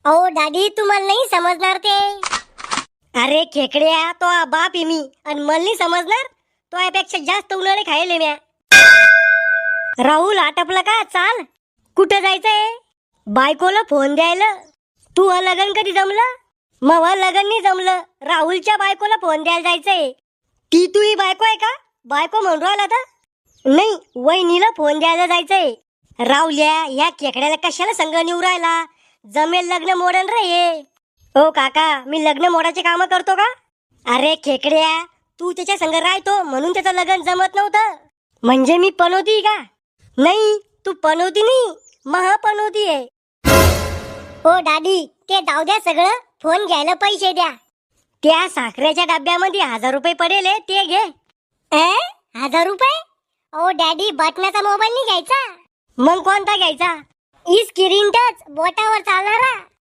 अहो डॅडी तुम्हाला नाही समजणार ते. अरे खेकड्या तो बाप आहे मी आणि मला नाही समजणार. तो यापेक्षा जास्त उन्हाळे खायले म्या. राहुल आटपला का? चाल. कुठं जायचंय? बायकोला फोन द्यायला. तू लग्न कधी जमलं? मग लग्न नाही जमलं. राहुलच्या बायकोला फोन द्यायला जायचंय. ती तुझी बायको आहे का? बायको म्हणून राहिला तर नाही, वहिनीला फोन द्यायला जायचंय. राहुल्या या खेकड्याला कशाला संग नेऊ राहिला? जमेल लग्न मोडन रे हे. ओ काका, मी लग्न मोडाचे काम करतो का? अरे खेकड्या, तू त्याच्या संग राहतो म्हणून त्याचं लग्न जमत नव्हतं. म्हणजे मी पनोती का? नाही, तू पनोती नाही, महापनोती आहे. हो डॅडी, ते जाऊ द्या सगळं. फोन घ्यायला पैसे द्या. त्या साखरेच्या डब्यामध्ये 1000 रुपये पडेल ते घे. 1000 रुपये? ओ डॅडी, बटनाचा मोबाईल नाही घ्यायचा. मग कोणता घ्यायचा? स्क्रीन टच बोटावर चालणारा.